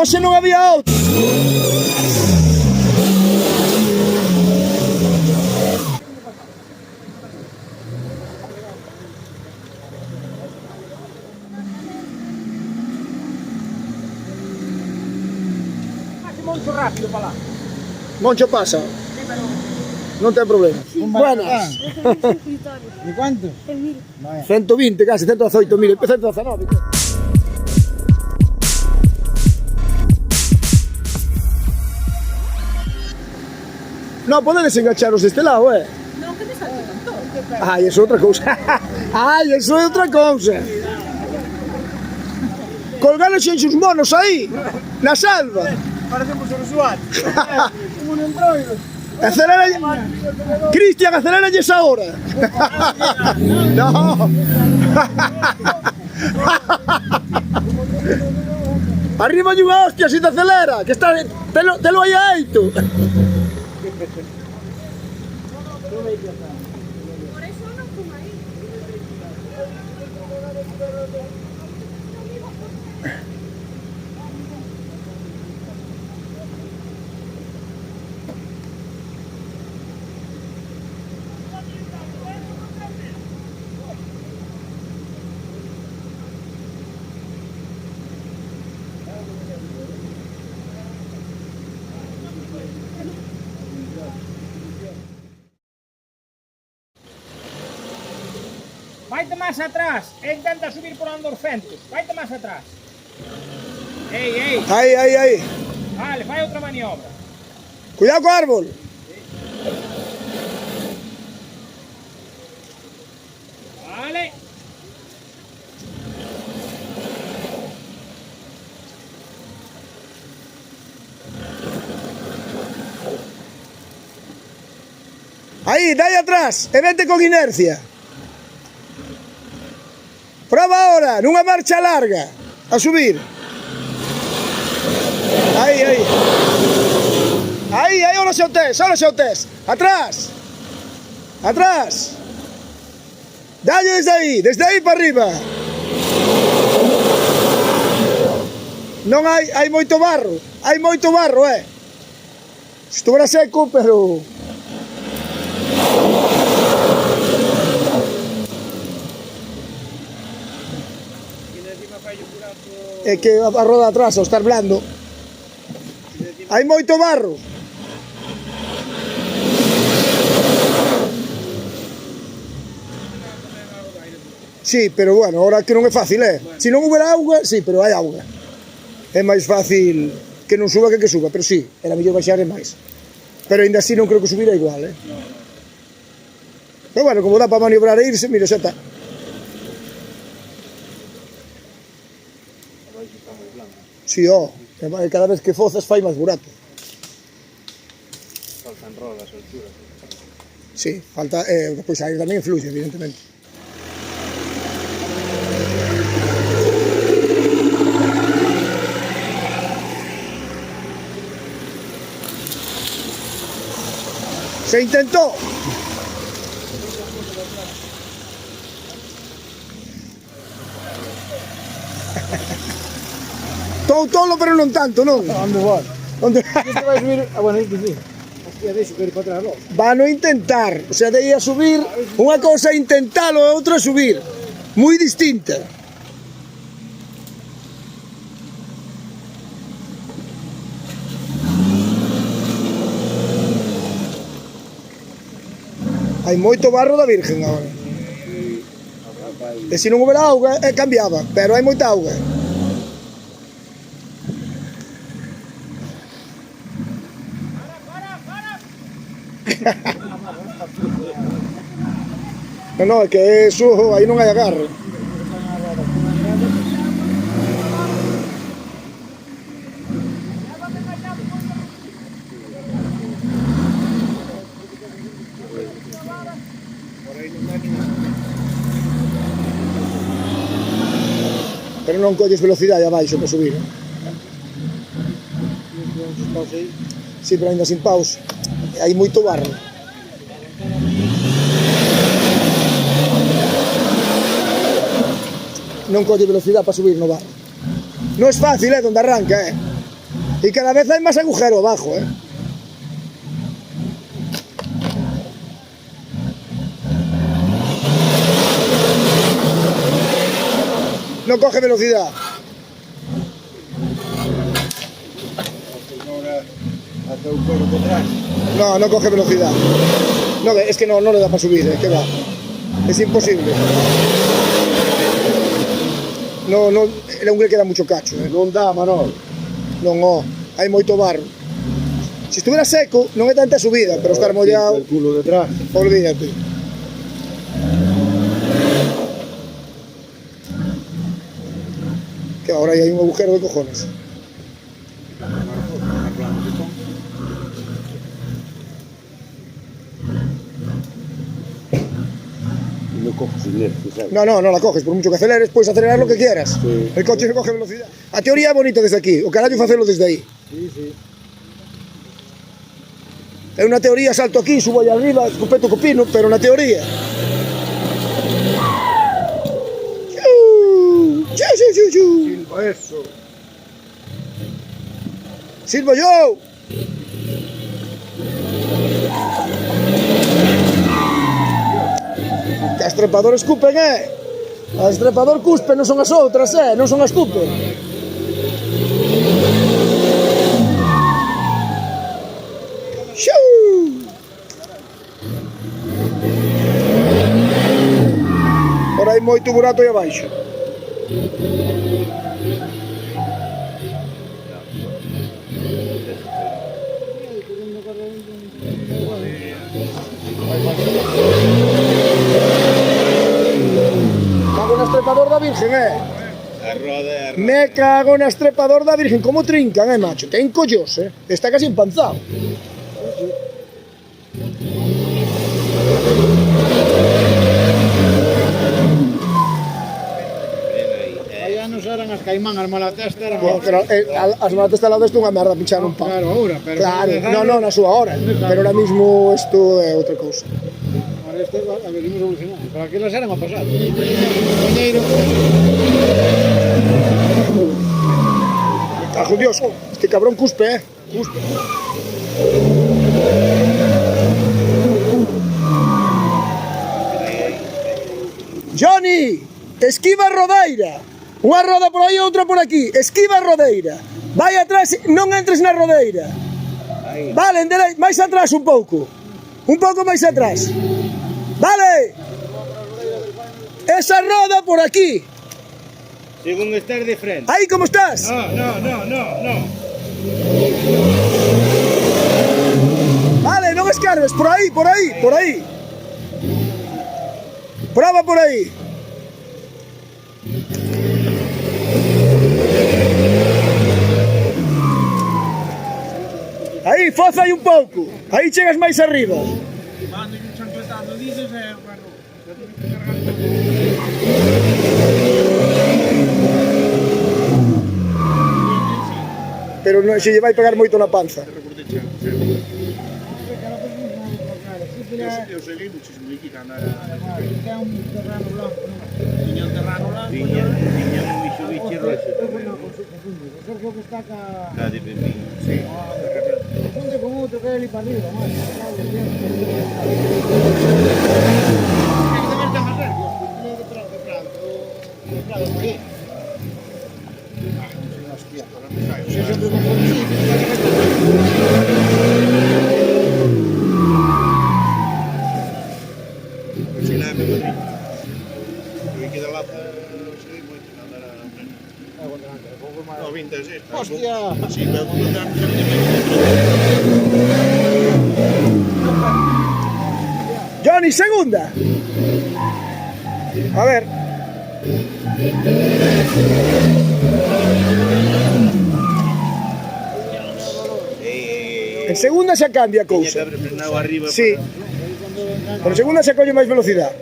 hoxe non había outro. Moncho rápido para lá. Moncho pasa. Non ten problema. Buenas. ¿De cuánto? 120 casi, 118.000, 119. No, podedes engancharos deste lado, Non, que te salte tanto. Ai, eso é outra cousa. Ai, eso é outra cousa. Colgaros en sus monos aí, na selva. Parecemos os usuarios. Como un entroido. Acelera. Cristian, aceléralles ahora. No. Arriba de unha hostia si te acelera, que está telo aí aito. Por eso non fuma aí. Vaite máis atrás e intenta subir por onde os ventos. Vaite máis atrás. Ei. Aí. Vale, fai outra maniobra. Cuidado co árbol. Vale. Aí, dai atrás e vente con inercia. Proba ahora, nunha marcha larga, a subir. Aí. Aí, ahora xa o tes, Atrás. Dalle desde aí para arriba. Non hai moito barro, Estuvera seco, pero... É que a roda atrás, ao estar blando, hai moito barro. Sí, pero bueno, ahora que non é fácil, Se non houbera auga, sí, pero hai auga. É máis fácil que non suba que suba, pero sí, era mellor baixar e máis. Pero ainda así non creo que subira igual, Pero bueno, como dá para maniobrar e irse, mira, xa está. Sí, cada vez que fozas fai máis burato. Faltan rodas, alturas. Sí, falta, pois aí tamén influye, evidentemente. Se intentó. Tolo, pero non tanto, non? Onde vai? Onde... Este vai subir... bueno, isto sí. Hostia, deixo que ir para atrás, logo. Van a intentar, o sea, de aí a subir, unha cousa é intentalo e outra é subir. Moi distinta. Hai moito barro da Virgen agora. E se non houbera auga, cambiaba, pero hai moita auga. No, é que eso, aí non hai agarre. Pero non colles velocidade abaixo para subir. Sí, pero ainda sin paus. Hai moito barro. Non colle velocidade para subir no barro. Non é fácil, donde arranca, E cada vez hai máis agujero abajo, Non coge velocidade. Hasta un poco detrás. No, no coge velocidad. No, es que no le da para subir, que va. Es imposible. No, el hombre queda mucho cacho. Non dá, Manol. Non, hai moito barro. Se estuviera seco, non é tanta subida, pero estar mollado, El culo detrás. olvídate. Que ahora aí hai un agujero de cojones. No coges inercia, sabes? No la coges, por mucho que aceleres, puedes acelerar lo que quieras. Sí. El coche no coge velocidad. A teoría é bonito desde aquí, o carallo facelo desde aí. Sí. É unha teoría, salto aquí, subo allá arriba, escopeto copino, pero na teoría. Silva eso. Silvo yo. Que as trepadores escupen, As trepador cuspe, non son as outras, non son as cupe. Ora hai moito burato aí abaixo. Cago na estrepador da Virgen, A roda. Me cago na estrepador da Virgen, como trincan, macho. Ten collós, Está casi empanzado. Hai anos eran as caimán, as malatestas eran... Pero as matas está lá deste unha merda pinchar un pan. Claro, ahora, pero... Claro, no, na súa hora. Pero ahora mismo isto é outra cousa. Ahora isto, a ver, imos evolucionando. Pero aquelas eran a pasar. Coñeiro... Cajo Dios, este cabrón cuspe, Cuspe. Johnny, esquiva a rodeira. Unha roda por aí, outra por aquí. Esquiva a rodeira. Vai atrás, non entres na rodeira. Vale, máis atrás un pouco. Un pouco máis atrás. Vale. Esa roda por aquí. Según estar de frente. Aí como estás? No. Vale, non escarbes, por aí. Prova por aí. Aí, foza aí un pouco. Aí chegas máis arriba. Mando un chancletado, dices, bueno, Pero non se lle vai pegar moito na panza. Eu sei muchísimo aquí que andara... é un terreno blanco, tiña un terreno blanco. Tiña un Mitsubishi roxo tamén. Sergio que está ca... Cá de Pepín, sí. Confunde con outro que é ali para arriba, máis. Hay que saber que más Sergio, porque de Prado, por aí. Hostia, para me cae. Yo sempre confundo, Si la me Madrid. Eu que da lata, sei moito que andara... No, 26. Hostia! Sí, pero cuando andamos Johnny, segunda. A ver. En segunda xa cambia a Tiña que cousa. haber frenado arriba. Sí. Pero en segunda xa colle máis velocidade.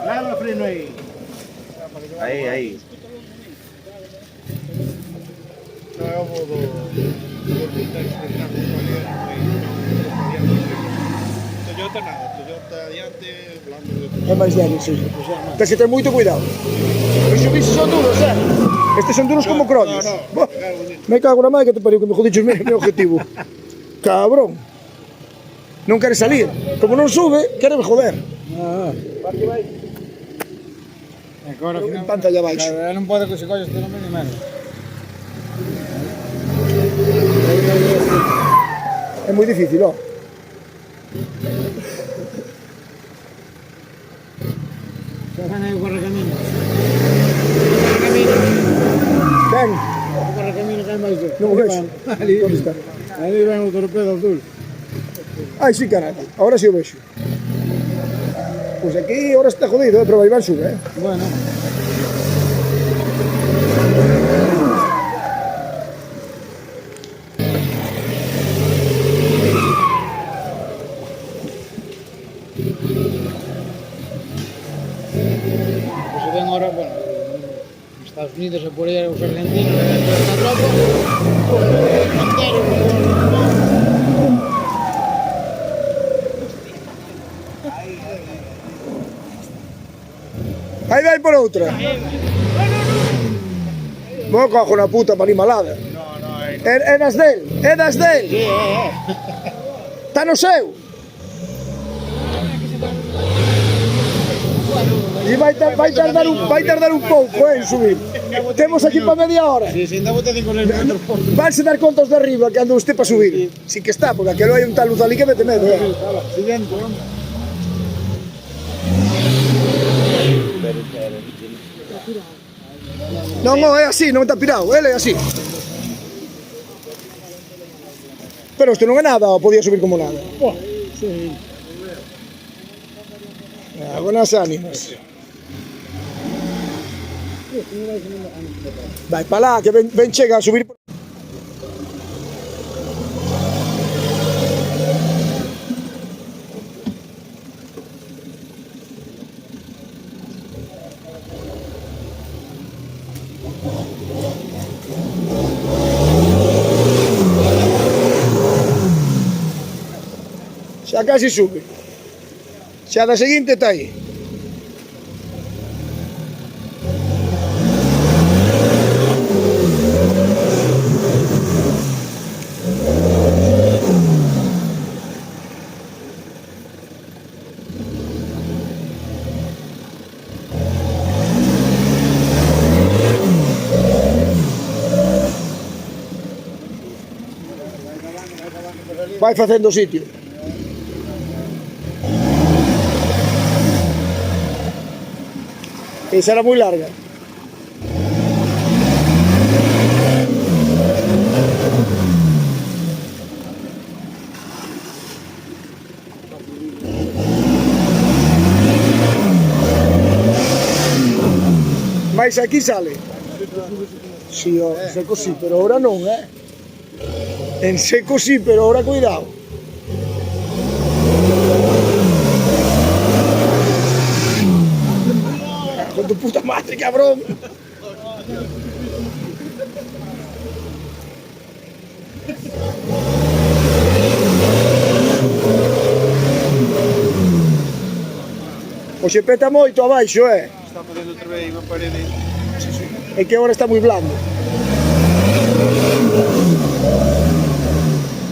Leva freno aí. Aí. Toyota nada, Toyota adiante, blando de... É máis débil, sí. Tens que ter moito cuidado. Os Mitsubishi son duros, Estes son duros como crollos. Buah, me cago na madre que te pariu, que me jodiches meu objetivo. Cabrón. Non quere salir. Como non sube, quere me joder. Agora que non, Panta allá abaixo. non pode que se colle este nome ni menos. É moi difícil, ó. Se van aí o correcamino. Ben, O correcamino que hai máis de. non o vexo. Ali, Onde está? ali ven o torpedo azul. Ai, sí, caralho. Ahora sí o vexo. Pois aquí ahora está jodido, pero vai sube, Bueno. Pues se ven ahora, bueno, en Estados Unidos e por aí os argentinos dentro desta tropa, Aí vai por outra. Mo cojo na puta para malada. É das del, é das del. Está no seu. E vai tardar un pouco, en subir. Temos aquí para media hora. si ainda bote 5 metros por Vanse dar contos de arriba que ando usted para subir. Sí que está, porque aquelo hai un tal luz ali que mete medo, siguiente. Non, é así, non está pirado, ele é así. Pero isto non é nada, o podía subir como nada. Sí. Buenas ánimas. Vai para lá, que ven chega a subir. Xa casi sube. Xa da seguinte está aí. Vai facendo sitio. Esa era moi larga. Mais aquí sale. Sí, ó, en seco sí, pero ahora non, En seco sí, pero ahora cuidado. Con tu puta madre, cabrón. O se peta moito abaixo, Está facendo outra vez unha parede. É que agora está moi blando.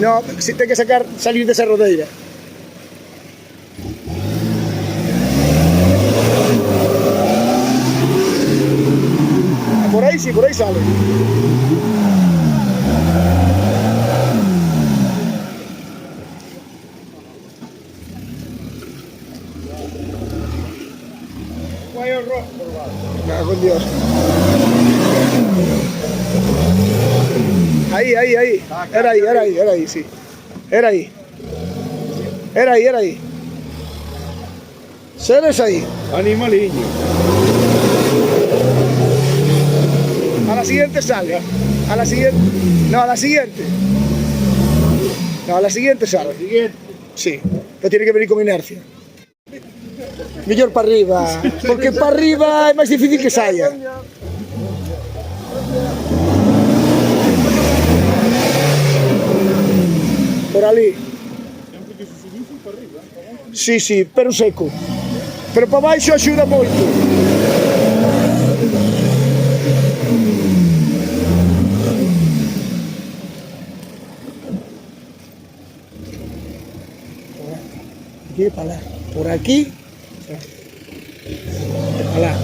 No, si ten que salir desa rodeira. Por aí sí, por aí sale. Vai o rojo por baixo. Cago en Dios. Ahí. Era ahí, sí. Era ahí. ¿Sabes ahí? Animaliño. A la siguiente sale. A la siguiente. No, a la siguiente. No, a la siguiente sale. Siguiente. Sí. Pero tiene que venir con inercia. Mellor para arriba. Porque para arriba é máis difícil que saia. Por ali. Sí, pero seco. Pero para baixo axuda moito. aquí para allá. Por aquí. Para allá.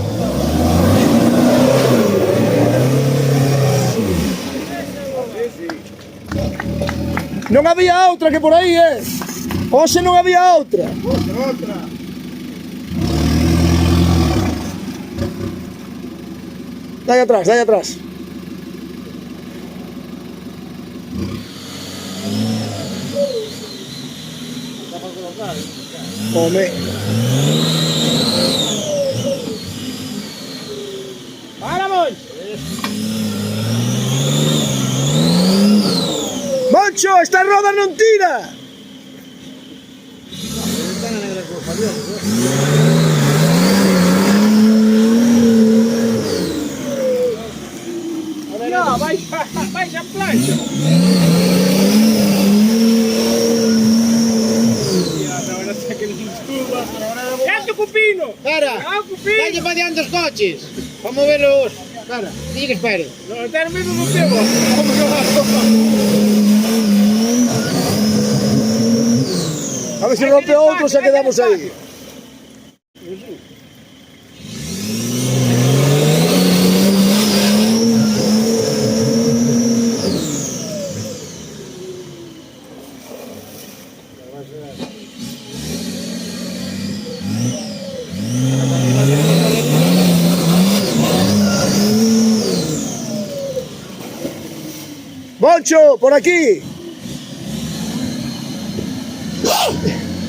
Non había outra que por aí, Hoxe non había outra. Outra. Dai atrás, dai atrás. Home. ¡Vamos! Moncho, esta roda non tira. No, vais a plancha. ¡Canto cupino! Cara, ¡Ah, cupino! valle para diante os coches. Vamos a verlos. Cara, di que espere. No, está mesmo no pego. A ver se rompe outro, se quedamos aí. Moncho, por aquí.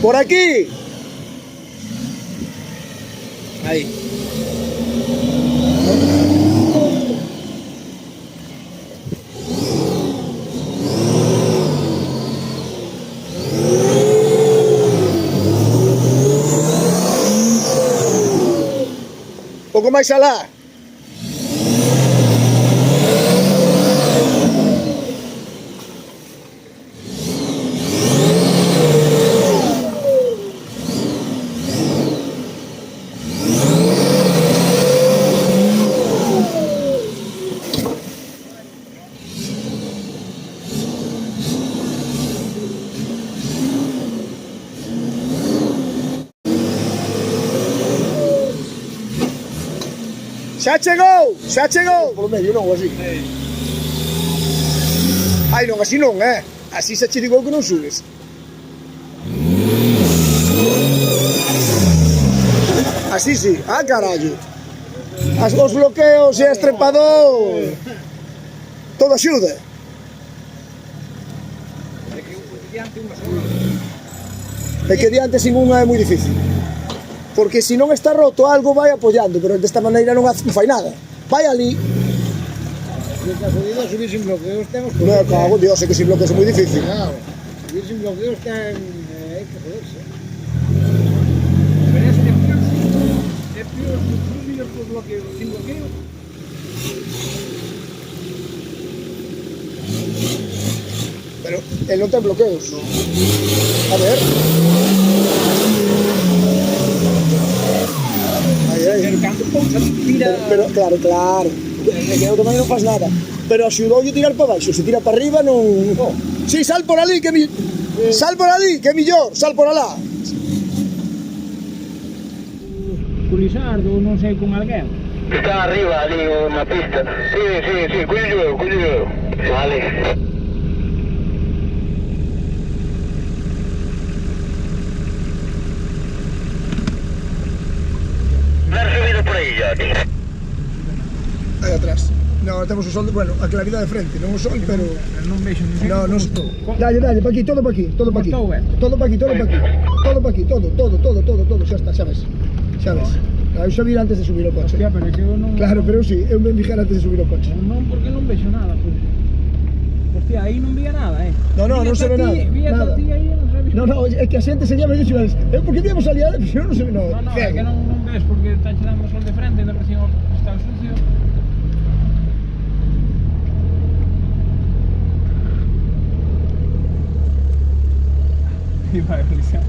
Por aquí. Ahí. Pouco máis alá. Xa chegou, xa chegou. Polo medio non, así. Ai, non, así non, Así xa che digo que non subes. Así sí, carallo. Os bloqueos e estrepador. Todo axuda. É que diante sin unha é moi difícil. Porque se non está roto algo vai apoyando, pero desta maneira non fai nada. Vai ali. Se está jodido subir sin bloqueos temos que... Me cago, Dios, é que sin bloqueos é moi difícil. Claro, subir sin bloqueos hai que joderse. Pero é peor subir por bloqueo sin bloqueo. Pero él non ten bloqueos. A ver. Pero cando pousa tira... Pero claro. É que eu tamén non faz nada. Pero axudoulle tirar para baixo. Se tira para arriba non... Si, sal por ali, que sal por ali, que é millor. Sal por alá. Con Lizardo, non sei, con alguén. Está arriba ali na pista. Sí, cuido eu. Vale. Dar subido por aí, Johnny. Aí atrás. No, temos o sol, bueno, a claridade de frente, non o sol, pero... Non vexo, non sei. No, non estou. Dalle, pa aquí, todo pa aquí, todo pa aquí. Como estou, Todo pa aquí, todo pa aquí. Todo pa aquí, todo, xa está, xa ves. Eu xa vi antes de subir o coche. Hostia, pero é que eu non... Claro, pero eu sí, eu me fijara antes de subir o coche. Non, porque non vexo nada, pues. Hostia, aí non vía nada, No, non se ve nada. Vía Nada. a ti aí, non sabes. No, é que a xente se llama e dixo, por que víamos ali, pero non se ve, No, é que non ves, porque está chegando o sol de frente, ainda recién está sucio. E vai, Feliciano.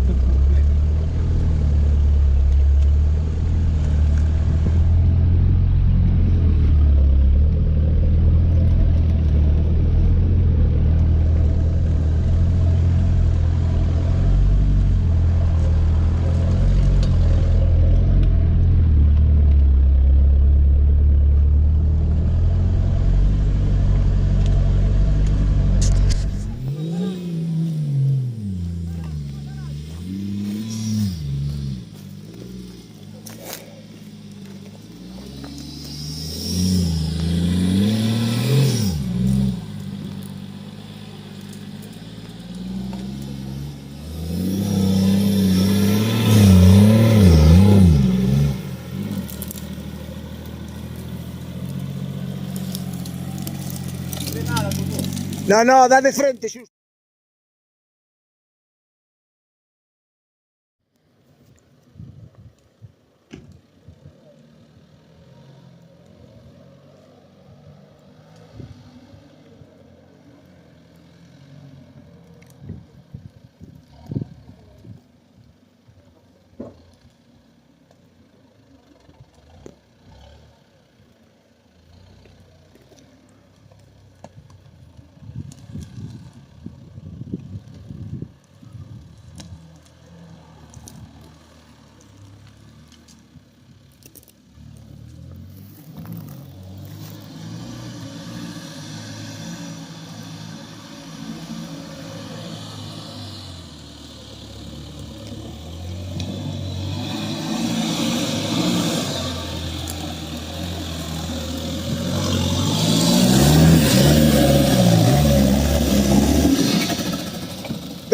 No, dá de frente, xusto.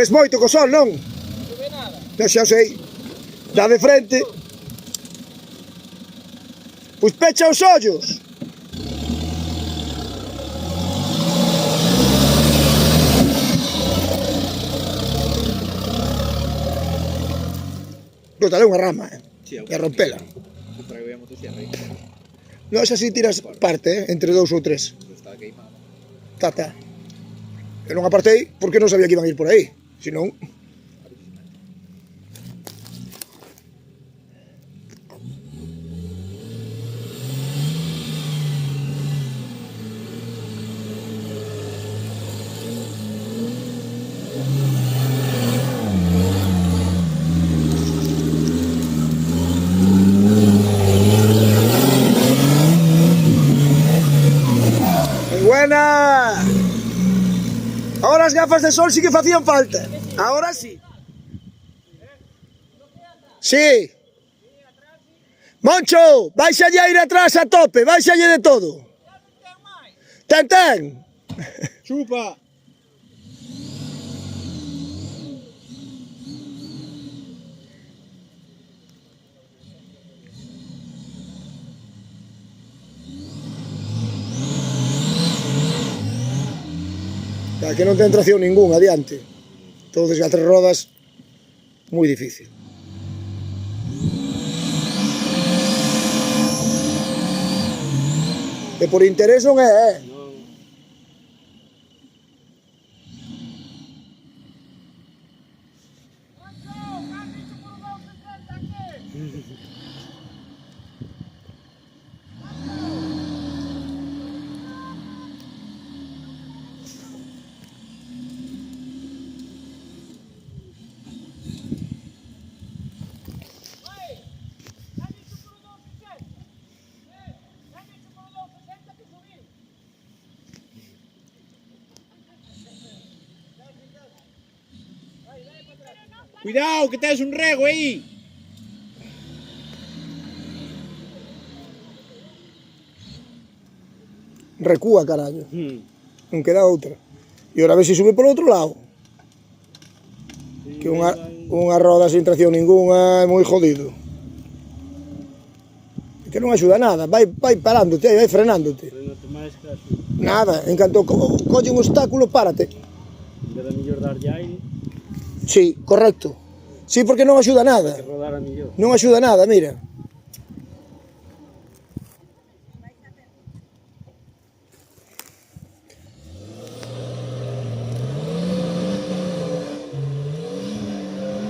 Ves moito co sol, non? Non se ve nada. Non xa sei. Dá de frente. Pois pecha os ollos. Dale unha rama, e rompela. Para que veamos motosierra aí. Non, xa si tiras parte, entre 2 ou 3. Está queimado. Tá. Eu non apartei porque non sabía que iban a ir por aí. Se non... Buena. Ahora as gafas de sol sí que facían falta. Ahora sí. Sí. Moncho, baixa a ir atrás a tope, baixa de todo. Ten. Chupa! Que non ten tracción ningún adiante. Entonces a 3 rodas moi difícil. E por interés non é, Cuidado, que tens un rego aí! recúa, carallo. Non queda outra. E ahora a ver se sube por outro lado. Que unha roda sin tracción ninguna é moi jodido. Que non axuda nada, vai parándote, vai frenándote. Nada, en canto colle un obstáculo, párate. En vez de mellor darlle aire, Sí, correcto. Sí, porque non axuda nada. que rodar a mellor. Non axuda nada, mira.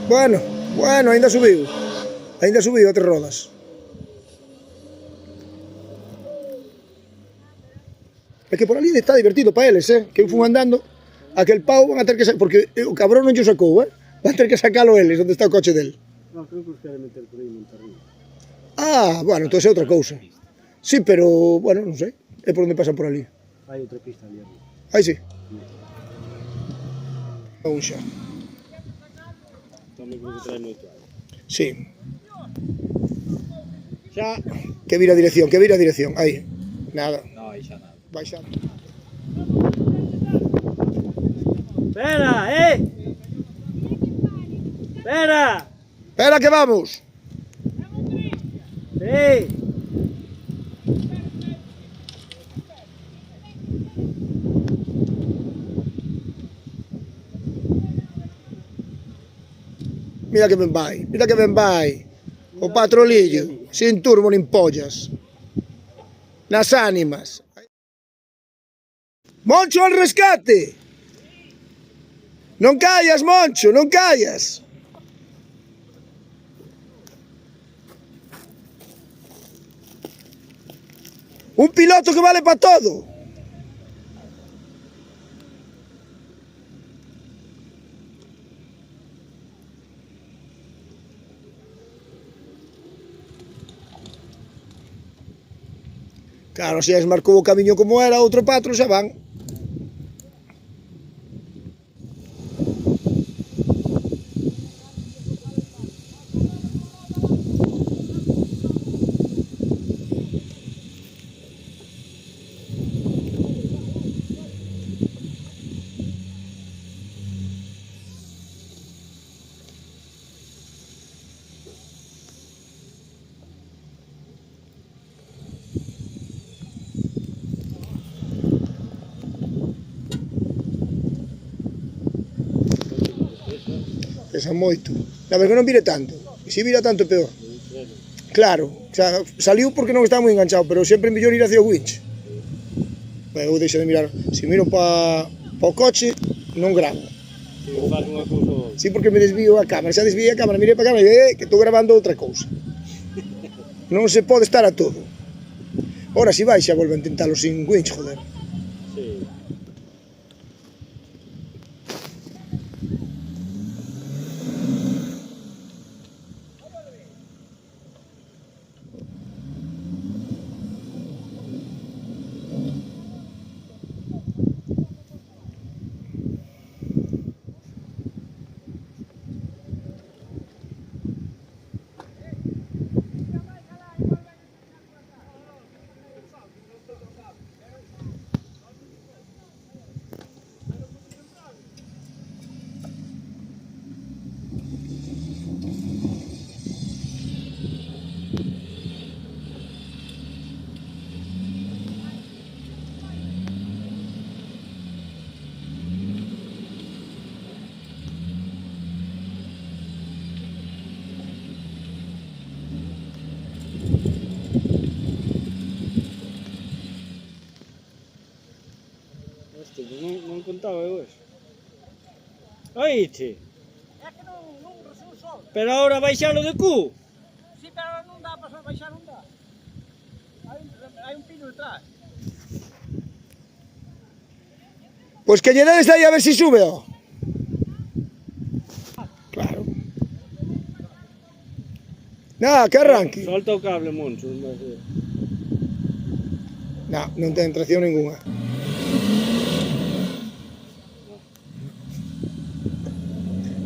Bueno, ainda subiu. Ainda subiu a 3 rodas. É que por ali está divertido para eles, que eu fun andando, aquel pau van a ter que sacar, porque o cabrón non xo sacou, van a ter que sacalo eles, onde está o coche del. Non, creo que os quere meter por aí Montarrín. Bueno, entón é outra cousa. Sí, pero, bueno, non sei, é por onde pasan por ali. Hai outra pista ali arriba. Aí sí. Un xa. Tamén creo que trae moito aire. Sí. Xa! Que vira a dirección, aí. Nada, No, aí xa nada. baixa. Espera, Espera! Espera que vamos. Sí! Mira que ben vai, mira que ben vai. O patrolillo, sin turbo nin pollas. Nas ánimas. Moncho al rescate. Non callas, Moncho, non callas. Un piloto que vale para todo. Claro, se desmarcou o camiño como era, outro patro xa van. Pesa moito. A ver que non vire tanto. E se vira tanto, peor. Claro, o sea, saliu porque non está moi enganchado, pero sempre é mellor ir hacia o winch. Eu deixo de mirar. Se miro pa o coche, non gravo. Sí, porque me desvío a cámara. Xa desvío a cámara, mirei para a cámara e que estou gravando outra cousa. Non se pode estar a todo. Ora, se vai, xa volve a intentalo sin winch, joder. Sí. Hostia, pues non contaba eu eso. Oíste? É que non resol sol. Pero ahora baixalo de cu. Si, pero non dá para baixar, non dá. Hai un pino detrás. Pois que lle des aí a ver se sube, ó. Claro. Nada, que arranque. Solta o cable, Moncho. No, non ten tracción ninguna.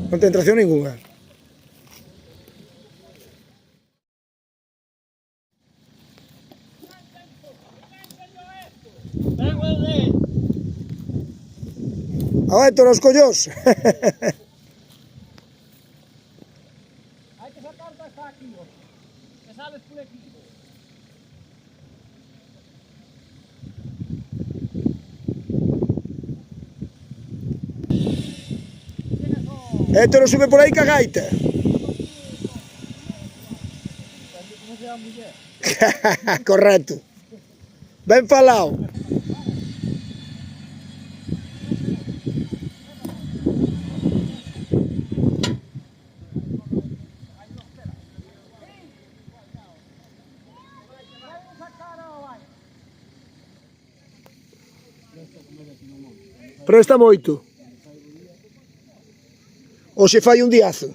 Non ten tracción ninguna. A Héctor, os collós. Hai que sacar hasta aquí, ó. Que sales por aquí. Héctor sube por aí ca gaita. Correcto. Ben falado. Presta moito. Hoxe fai un diazo.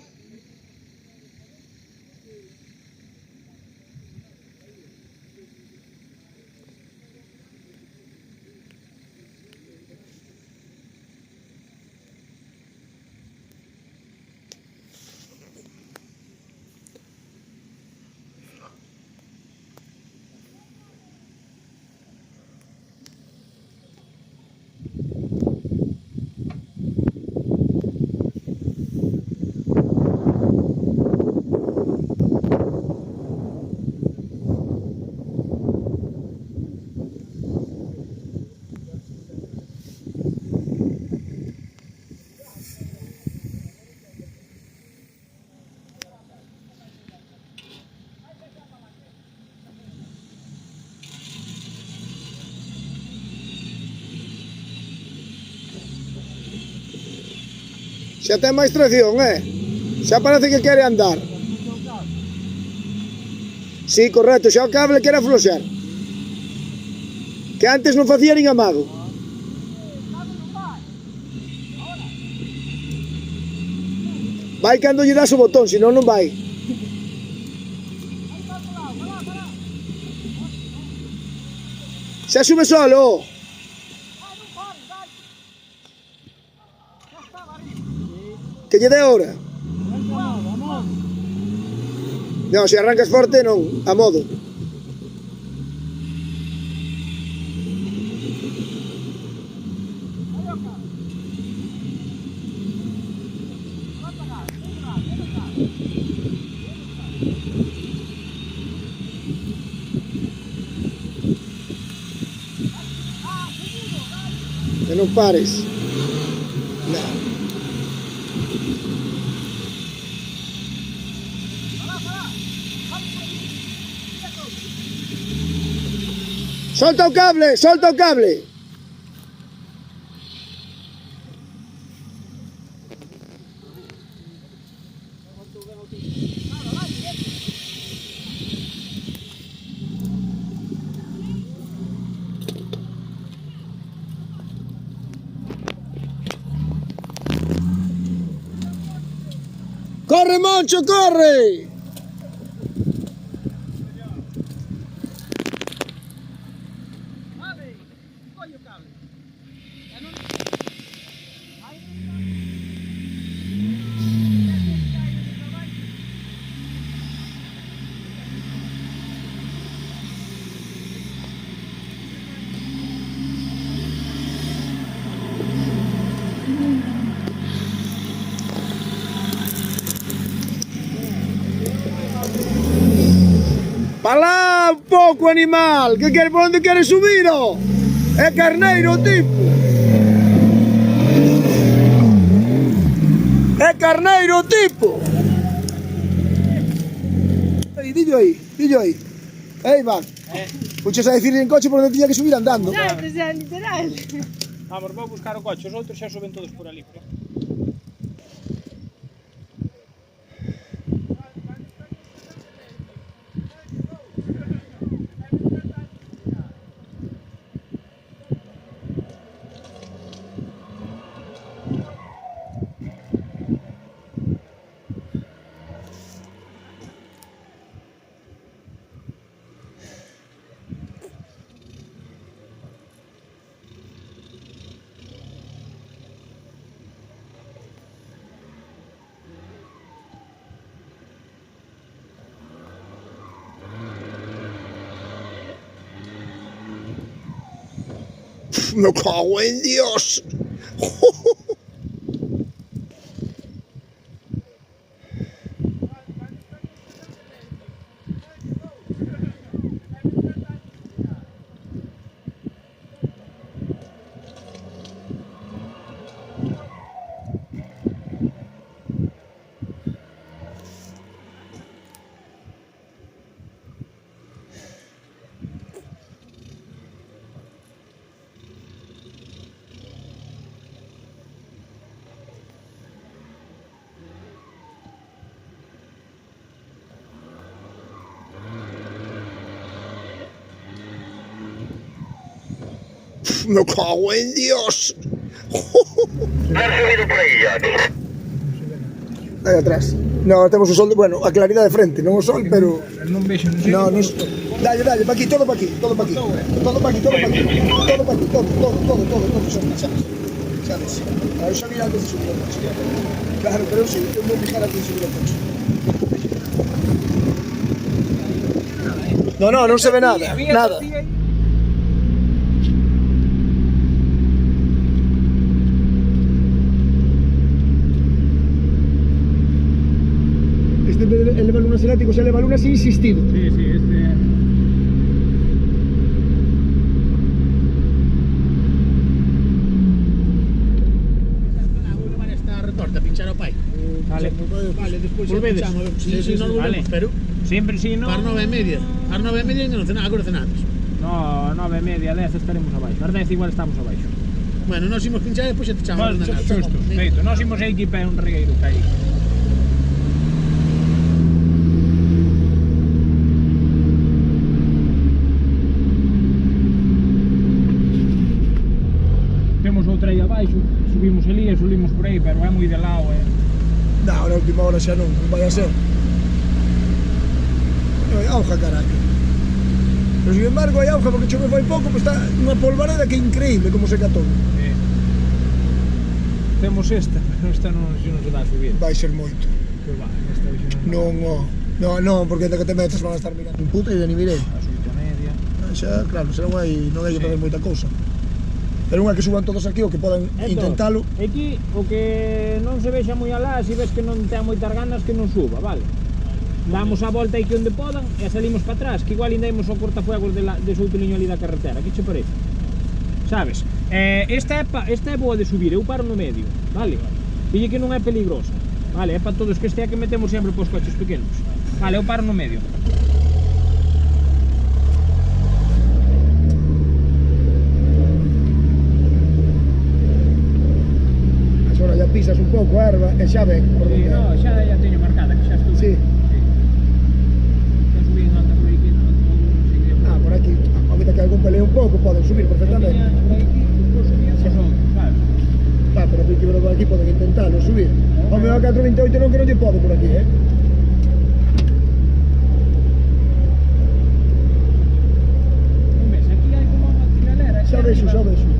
Xa ten máis tracción, xa parece que quere andar. Sí, correcto, xa o cable quere afloxar. Que antes non facía nin amago. Vai cando lle das o botón, senón non vai. Xa sube solo. Que lle dé hora. Non, se arrancas forte non, a modo. E non pares. Non. Solta o cable, solta o cable. Corre, Moncho, corre! Alá un pouco, animal, que quere, por onde quere subir, ó? É carneiro o tipo. É carneiro o tipo. Aí, dillo aí, dillo aí. Ei, va. Puches a decir en coche por onde tiña que subir andando. Claro, o sea, literal. Vamos, vou buscar o coche, os outros xa suben todos por ali. Me cago en Dios. Me cago en Dios. ¿Han subido por ahí ya? Aí atrás. No, temos o sol, bueno, a claridade de frente, non o sol, pero... Non vexo, non sei. No, non... Dalle, dalle, pa aquí, todo pa aquí, todo pa aquí. Todo pa aquí, todo pa aquí. Todo pa aquí, todo, sabes? A ver, xa mira antes de subir o coche. Claro, pero sí, eu vou fijar antes de subir o coche. No, non se ve nada, nada. Eleva lunas eléctricos, eleva lunas insistido. Sí, sí, este... Esta retorta, pinchar ao pai. Vale. Vale, despois xa Volvedes? pinchamos. Si non volvemos, pero... Sempre si non... Para 9:30. Para 9:30 ainda non cenamos, agora cenamos. No, 9:30, 10 estaremos abaixo. As 10 igual estamos abaixo. Bueno, nós imos pinchar e depois xa te chamamos. Vale, xusto, feito. Nós imos aí que pé un regueiro que hai. Temos outra aí abaixo, subimos ali e subimos por aí, pero é moi de lado, Non, na última hora xa non vai a ser. Hai auga, caraca. Pero, sin embargo, hai auga porque chove foi pouco, pero está unha polvareda que é increíble como seca todo. Temos esta, pero esta non se dá a subir. Vai ser moito. Que va, esta vez non. Non, porque de que te metes van a estar mirando un puta e de ni mirei. A subida media. Xa, claro, xa non hai que fazer moita cousa. Pero unha que suban todos aquí ou que podan intentalo. Aquí o que non se vexa moi alá, se ves que non ten moitas ganas que non suba, vale? Damos a volta aquí onde podan e salimos para atrás, que igual ainda imos ao cortafuegos de Souteliño ali da carretera, que che parece? Sabes? Esta é boa de subir, eu paro no medio, vale? Dille que non é peligrosa, vale? É para todos que este é que metemos sempre pos coches pequenos. Vale, eu paro no medio. Agora ya pisas un pouco a erva e xa ven por Sí, onde. no, xa teño marcada, que xa estuve. Sí. Xa subí antes por aquí, non sei que. Por aquí, ahorita que algún pelea un pouco, poden subir perfectamente. Por aquí, despois subían os outros, sabes? Pero por aquí poden intentalo subir. O meu A428 non que non lle pode por aquí, Ves, aquí hai como unha tiralera. Xa vexo.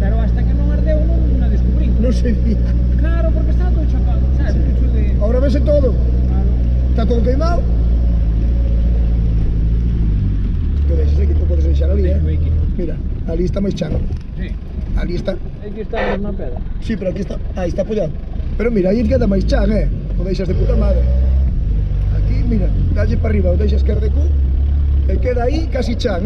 Pero hasta que non ardeu non a descubrí. Non se vía. Claro, porque estaba todo chapado, sabes? Mucho de... Ahora vese todo. Claro. Está todo queimado. Que vexes aquí, tú podes deixar ali, Aquí. Mira, ali está máis chan. Sí. Ali está. Aquí estamos na pedra. Sí, pero aquí está. Aí está apoyado. Pero mira, aí queda máis chan, O deixas de puta madre. Aquí, mira, dalle para arriba, o deixas que arde cu. E queda aí casi chan,